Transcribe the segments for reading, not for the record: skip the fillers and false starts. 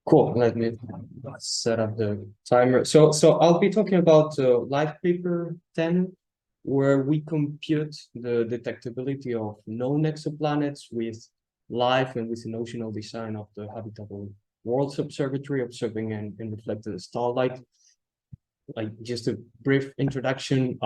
Cool. Let me set up the timer. So I'll be talking about life paper 10, where we compute the detectability of known exoplanets with life and with the notional design of the habitable worlds observatory, observing and reflected starlight. Like just a brief introduction.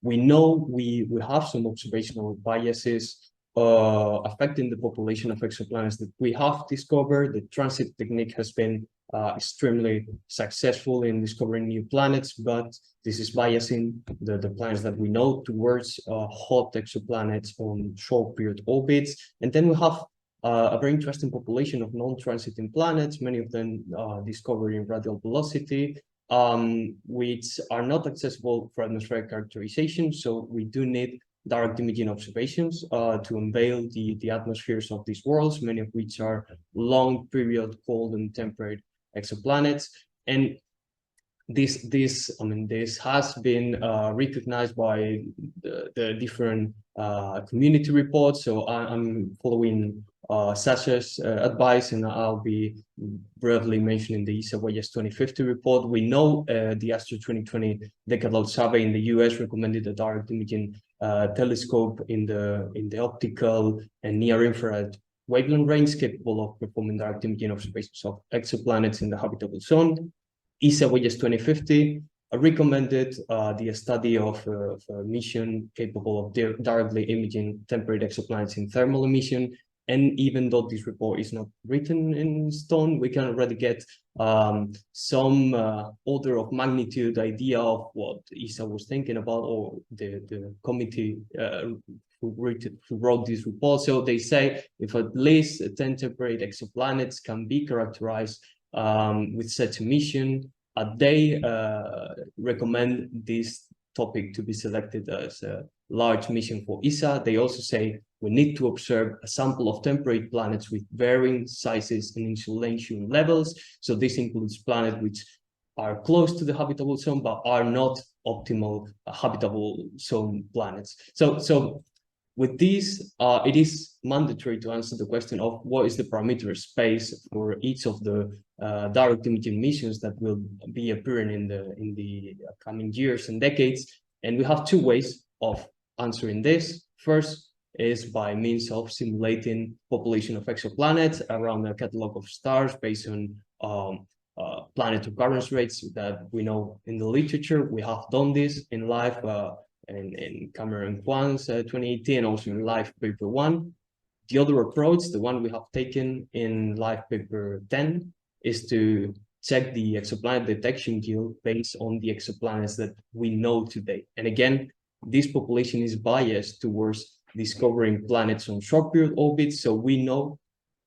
We know we have some observational biases affecting the population of exoplanets that we have discovered. The transit technique has been extremely successful in discovering new planets, but this is biasing the planets that we know towards hot exoplanets on short period orbits. And then we have a very interesting population of non-transiting planets, many of them discovered in radial velocity, which are not accessible for atmospheric characterization. So we do need direct imaging observations to unveil the atmospheres of these worlds, many of which are long period cold and temperate exoplanets. And this has been recognized by the different community reports. So I'm following Sasha's advice, and I'll be briefly mentioning the ESA Voyage 2050 report. We know the Astro 2020 Decalogue survey in the US recommended a direct imaging telescope in the optical and near infrared wavelength range capable of performing direct imaging observations of exoplanets in the habitable zone. ESA Voyage 2050 recommended the study of a mission capable of directly imaging temperate exoplanets in thermal emission. And even though this report is not written in stone, we can already get some order of magnitude idea of what ESA was thinking about, or the committee who wrote this report. So they say if at least 10 temperate exoplanets can be characterized with such a mission, they recommend this topic to be selected as a large mission for ESA. They also say we need to observe a sample of temperate planets with varying sizes and insolation levels. So this includes planets which are close to the habitable zone but are not optimal habitable zone planets. So with this, it is mandatory to answer the question of what is the parameter space for each of the direct imaging missions that will be appearing in the coming years and decades. And we have two ways of answering this. First is by means of simulating population of exoplanets around a catalog of stars based on planet occurrence rates that we know in the literature. We have done this in life in Carrion-Gonzalez 2018, also in Life Paper 1. The other approach, the one we have taken in Life Paper 10, is to check the exoplanet detection yield based on the exoplanets that we know today. And again, this population is biased towards discovering planets on short period orbits, so we know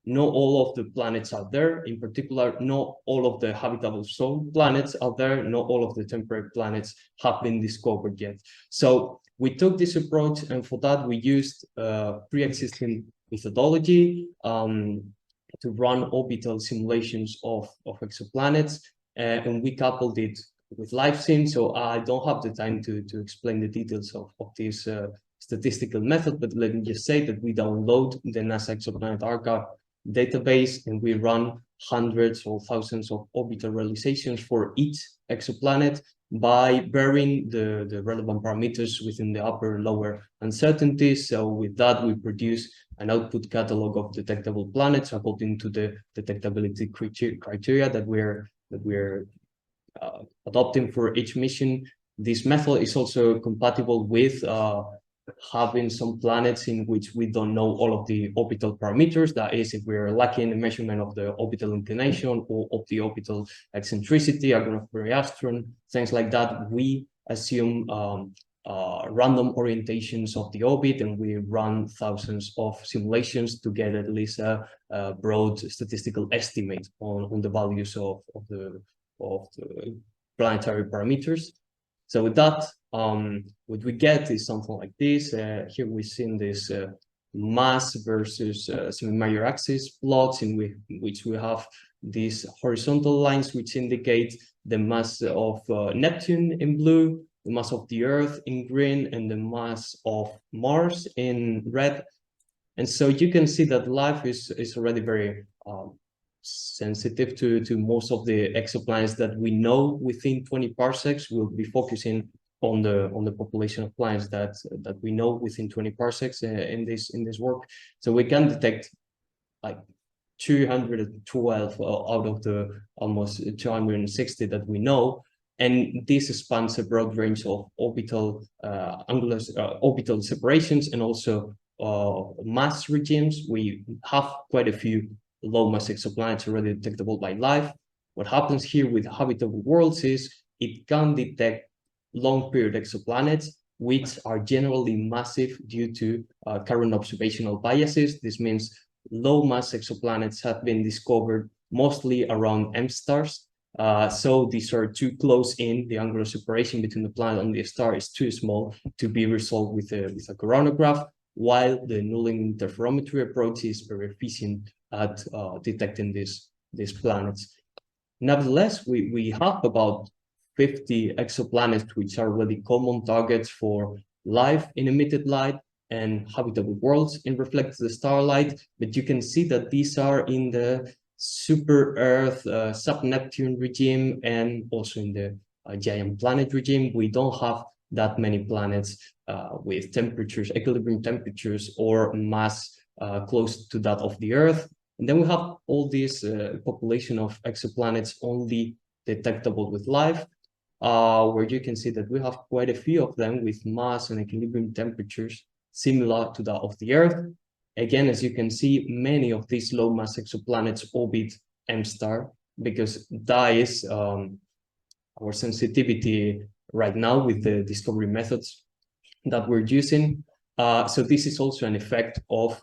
not all of the planets are there. In particular, not all of the habitable zone planets are there. Not all of the temperate planets have been discovered yet. So we took this approach, and for that we used pre-existing methodology to run orbital simulations of exoplanets, and we coupled it with LIFEsim. So I don't have the time to explain the details of this statistical method, but let me just say that we download the NASA Exoplanet Archive database, and we run hundreds or thousands of orbital realizations for each exoplanet by varying the relevant parameters within the upper and lower uncertainties. So with that, we produce an output catalog of detectable planets according to the detectability criteria that we're adopting for each mission. This method is also compatible with having some planets in which we don't know all of the orbital parameters. That is, if we're lacking the measurement of the orbital inclination or of the orbital eccentricity, periastron, things like that, we assume random orientations of the orbit, and we run thousands of simulations to get at least a broad statistical estimate on the values of the planetary parameters. So with that, what we get is something like this. Here we've seen this mass versus semi-major axis plots in which we have these horizontal lines which indicate the mass of Neptune in blue, the mass of the Earth in green, and the mass of Mars in red. And so you can see that life is already very sensitive to most of the exoplanets that we know within 20 parsecs. We'll be focusing on the population of planets that we know within 20 parsecs in this work. So we can detect like 212 out of the almost 260 that we know. And this spans a broad range of orbital orbital separations and also mass regimes. We have quite a few low mass exoplanets already detectable by life. What happens here with habitable worlds is it can detect long period exoplanets, which are generally massive due to current observational biases. This means low mass exoplanets have been discovered mostly around M stars. So these are too close in. The angular separation between the planet and the star is too small to be resolved with a coronagraph, while the nulling interferometry approach is very efficient at detecting these planets. Nevertheless, we have about 50 exoplanets which are really common targets for life in emitted light and habitable worlds in reflected starlight. But you can see that these are in the super Earth, sub-Neptune regime, and also in the giant planet regime. We don't have that many planets with temperatures, equilibrium temperatures, or mass close to that of the Earth. And then we have all this population of exoplanets only detectable with life, where you can see that we have quite a few of them with mass and equilibrium temperatures similar to that of the Earth. Again, as you can see, many of these low mass exoplanets orbit M star, because that is our sensitivity right now with the discovery methods that we're using. So this is also an effect of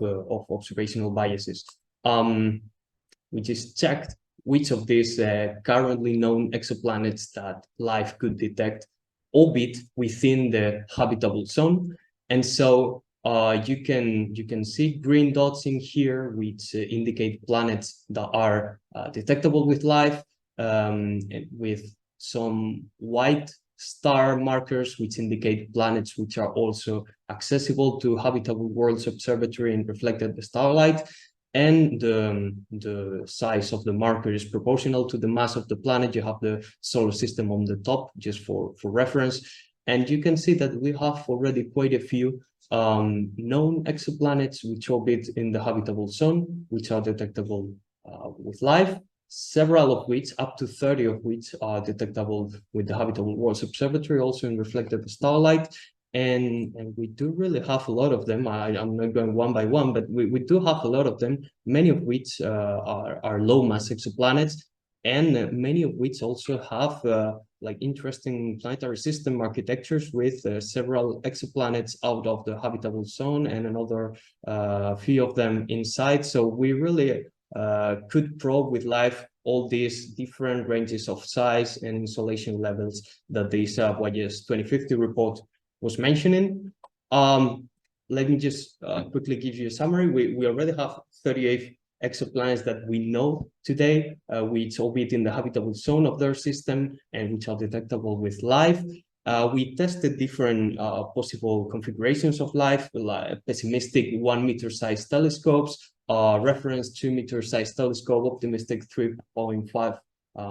observational biases. We just checked which of these currently known exoplanets that life could detect orbit within the habitable zone. And so you can see green dots in here, which indicate planets that are detectable with life, with some white star markers, which indicate planets which are also accessible to habitable worlds observatory and reflected starlight. And the size of the marker is proportional to the mass of the planet. You have the solar system on the top, just for reference. And you can see that we have already quite a few known exoplanets which orbit in the habitable zone, which are detectable with life, several of which, up to 30 of which, are detectable with the Habitable Worlds Observatory, also in reflected starlight. And we do really have a lot of them. I'm not going one by one, but we do have a lot of them, many of which are low mass exoplanets, and many of which also have like interesting planetary system architectures with several exoplanets out of the habitable zone and another few of them inside. So we really could probe with life all these different ranges of size and insolation levels that this Voyager's 2050 report was mentioning. Let me just quickly give you a summary. We already have 38 exoplanets that we know today, which orbit in the habitable zone of their system and which are detectable with life. We tested different possible configurations of life, like pessimistic 1 meter size telescopes, reference 2 meter size telescope, optimistic 3.5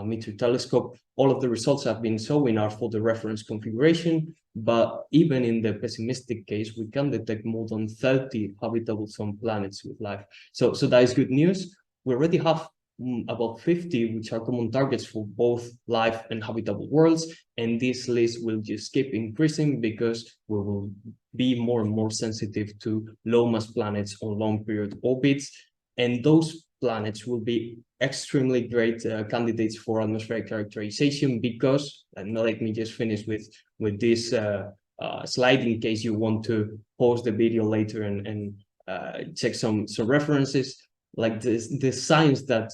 meter telescope. All of the results I've been showing are for the reference configuration, but even in the pessimistic case, we can detect more than 30 habitable zone planets with life. So that is good news. We already have about 50, which are common targets for both life and habitable worlds. And this list will just keep increasing because we will be more and more sensitive to low mass planets on long period orbits. And those planets will be extremely great candidates for atmospheric characterization because, and let me just finish with this slide in case you want to pause the video later and check some references. Like the science that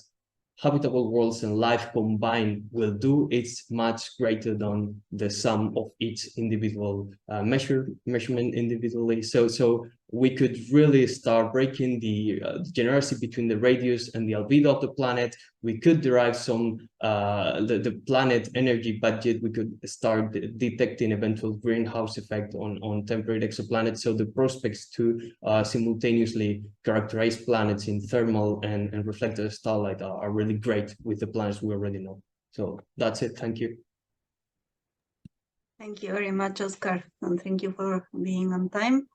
habitable worlds and life combined will do, it's much greater than the sum of each individual measurement individually. So we could really start breaking the degeneracy between the radius and the albedo of the planet. We could derive some the planet energy budget. We could start detecting eventual greenhouse effect on temperate exoplanets. So the prospects to simultaneously characterize planets in thermal and reflected starlight are really great with the planets we already know. So that's it. Thank you. Thank you very much, Oscar, and thank you for being on time.